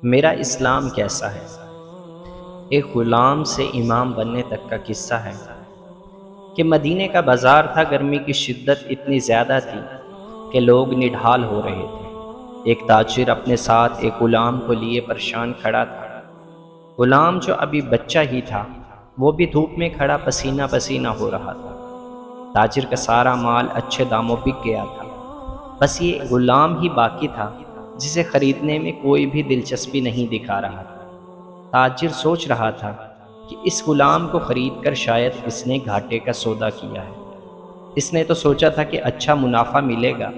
میرا اسلام کیسا ہے؟ ایک غلام سے امام بننے تک کا قصہ ہے کہ مدینے کا بازار تھا۔ گرمی کی شدت اتنی زیادہ تھی کہ لوگ نڈھال ہو رہے تھے۔ ایک تاجر اپنے ساتھ ایک غلام کو لیے پریشان کھڑا تھا۔ غلام جو ابھی بچہ ہی تھا، وہ بھی دھوپ میں کھڑا پسینہ پسینہ ہو رہا تھا۔ تاجر کا سارا مال اچھے داموں بک گیا تھا، بس یہ غلام ہی باقی تھا جسے خریدنے میں کوئی بھی دلچسپی نہیں دکھا رہا تھا۔ تاجر سوچ رہا تھا کہ اس غلام کو خرید کر شاید اس نے گھاٹے کا سودا کیا ہے۔ اس نے تو سوچا تھا کہ اچھا منافع ملے گا،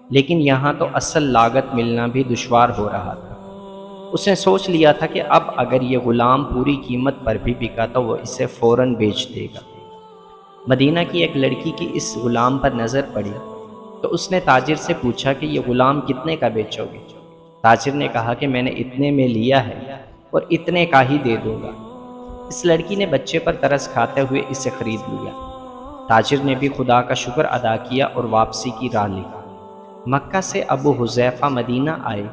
لیکن یہاں تو اصل لاگت ملنا بھی دشوار ہو رہا تھا۔ اس نے سوچ لیا تھا کہ اب اگر یہ غلام پوری قیمت پر بھی بکا تو وہ اسے فوراً بیچ دے گا۔ مدینہ کی ایک لڑکی کی اس غلام پر نظر پڑی تو اس نے تاجر سے پوچھا کہ یہ غلام کتنے کا بیچو گے؟ تاجر نے کہا کہ میں نے اتنے میں لیا ہے اور اتنے کا ہی دے دوں گا۔ اس لڑکی نے بچے پر ترس کھاتے ہوئے اسے خرید لیا۔ تاجر نے بھی خدا کا شکر ادا کیا اور واپسی کی راہ لی۔ مکہ سے ابو حذیفہ مدینہ آئے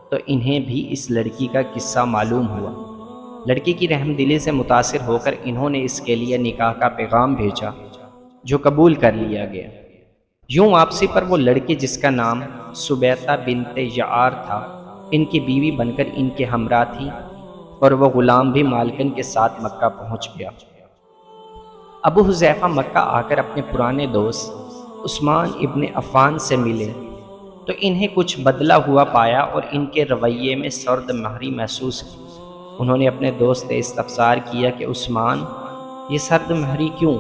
تو انہیں بھی اس لڑکی کا قصہ معلوم ہوا۔ لڑکی کی رحم دلی سے متاثر ہو کر انہوں نے اس کے لیے نکاح کا پیغام بھیجا، جو قبول کر لیا گیا۔ یوں واپسی پر وہ لڑکی، جس کا نام سبیتہ بنت یعار تھا، ان کی بیوی بن کر ان کے ہمراہ تھی، اور وہ غلام بھی مالکن کے ساتھ مکہ پہنچ گیا۔ ابو حذیفہ مکہ آ کر اپنے پرانے دوست عثمان ابن عفان سے ملے تو انہیں کچھ بدلا ہوا پایا اور ان کے رویے میں سرد مہری محسوس کی۔ انہوں نے اپنے دوست سے استفسار کیا کہ عثمان، یہ سرد مہری کیوں؟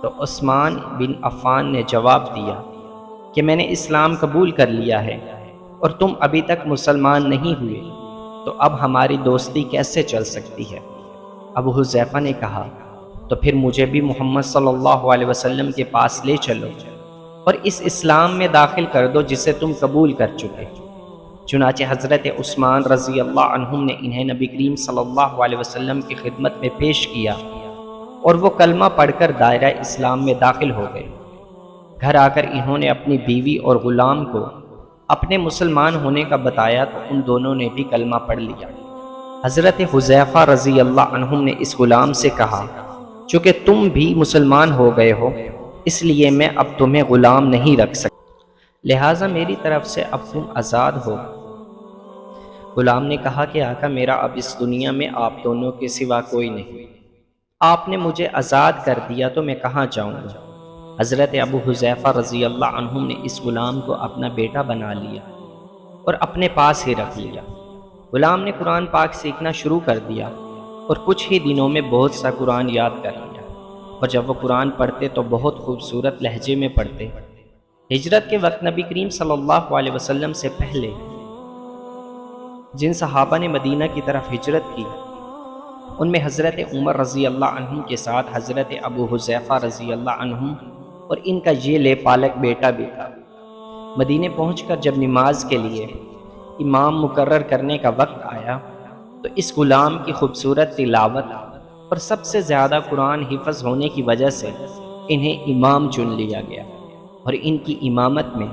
تو عثمان بن عفان نے جواب دیا کہ میں نے اسلام قبول کر لیا ہے اور تم ابھی تک مسلمان نہیں ہوئے، تو اب ہماری دوستی کیسے چل سکتی ہے؟ ابو حذیفہ نے کہا، تو پھر مجھے بھی محمد صلی اللہ علیہ وسلم کے پاس لے چلو اور اس اسلام میں داخل کر دو جسے تم قبول کر چکے۔ چنانچہ حضرت عثمان رضی اللہ عنہم نے انہیں نبی کریم صلی اللہ علیہ وسلم کی خدمت میں پیش کیا اور وہ کلمہ پڑھ کر دائرہ اسلام میں داخل ہو گئے۔ گھر آ کر انہوں نے اپنی بیوی اور غلام کو اپنے مسلمان ہونے کا بتایا تو ان دونوں نے بھی کلمہ پڑھ لیا۔ حضرت حذیفہ رضی اللہ عنہم نے اس غلام سے کہا، چونکہ تم بھی مسلمان ہو گئے ہو، اس لیے میں اب تمہیں غلام نہیں رکھ سکتا، لہٰذا میری طرف سے اب تم آزاد ہو۔ غلام نے کہا کہ آقا، میرا اب اس دنیا میں آپ دونوں کے سوا کوئی نہیں، آپ نے مجھے آزاد کر دیا تو میں کہاں جاؤں گا؟ حضرت ابو حذیفہ رضی اللہ عنہم نے اس غلام کو اپنا بیٹا بنا لیا اور اپنے پاس ہی رکھ لیا۔ غلام نے قرآن پاک سیکھنا شروع کر دیا اور کچھ ہی دنوں میں بہت سا قرآن یاد کر لیا، اور جب وہ قرآن پڑھتے تو بہت خوبصورت لہجے میں پڑھتے۔ ہجرت کے وقت نبی کریم صلی اللہ علیہ وسلم سے پہلے جن صحابہ نے مدینہ کی طرف ہجرت کی، ان میں حضرت عمر رضی اللہ عنہ کے ساتھ حضرت ابو حذیفہ رضی اللہ عنہ اور ان کا یہ لے پالک بیٹا بھی تھا۔ مدینے پہنچ کر جب نماز کے لیے امام مقرر کرنے کا وقت آیا تو اس غلام کی خوبصورت تلاوت اور سب سے زیادہ قرآن حفظ ہونے کی وجہ سے انہیں امام چن لیا گیا، اور ان کی امامت میں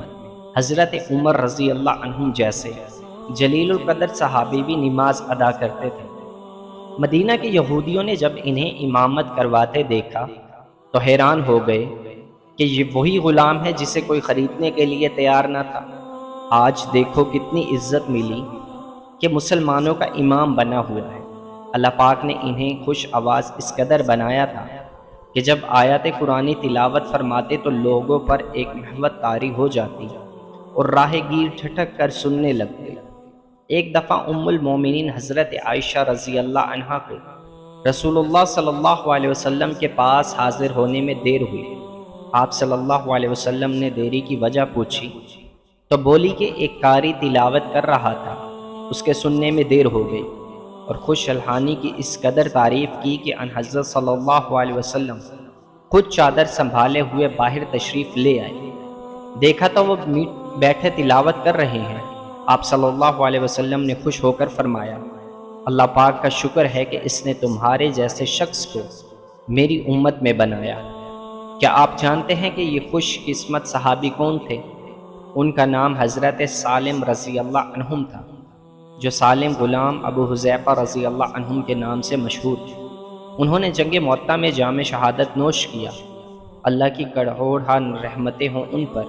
حضرت عمر رضی اللہ عنہ جیسے جلیل القدر صحابی بھی نماز ادا کرتے تھے۔ مدینہ کے یہودیوں نے جب انہیں امامت کرواتے دیکھا تو حیران ہو گئے کہ یہ وہی غلام ہے جسے کوئی خریدنے کے لیے تیار نہ تھا۔ آج دیکھو کتنی عزت ملی کہ مسلمانوں کا امام بنا ہوا ہے۔ اللہ پاک نے انہیں خوش آواز اس قدر بنایا تھا کہ جب آیات قرآنی تلاوت فرماتے تو لوگوں پر ایک محبت طاری ہو جاتی اور راہ گیر ٹھٹک کر سننے لگتے۔ ایک دفعہ ام المومنین حضرت عائشہ رضی اللہ عنہا کو رسول اللہ صلی اللہ علیہ وسلم کے پاس حاضر ہونے میں دیر ہوئی۔ آپ صلی اللہ علیہ وسلم نے دیری کی وجہ پوچھی تو بولی کہ ایک قاری تلاوت کر رہا تھا، اس کے سننے میں دیر ہو گئی، اور خوش الحانی کی اس قدر تعریف کی کہ ان حضرت صلی اللہ علیہ وسلم خود چادر سنبھالے ہوئے باہر تشریف لے آئے۔ دیکھا تو وہ بیٹھے تلاوت کر رہے ہیں۔ آپ صلی اللہ علیہ وسلم نے خوش ہو کر فرمایا، اللہ پاک کا شکر ہے کہ اس نے تمہارے جیسے شخص کو میری امت میں بنایا۔ کیا آپ جانتے ہیں کہ یہ خوش قسمت صحابی کون تھے؟ ان کا نام حضرت سالم رضی اللہ عنہم تھا۔ جو سالم غلام ابو حذیفہ رضی اللہ عنہم کے نام سے مشہور تھے۔ انہوں نے جنگ معطا میں جام شہادت نوش کیا۔ اللہ کی کروڑ رحمتیں ہوں ان پر۔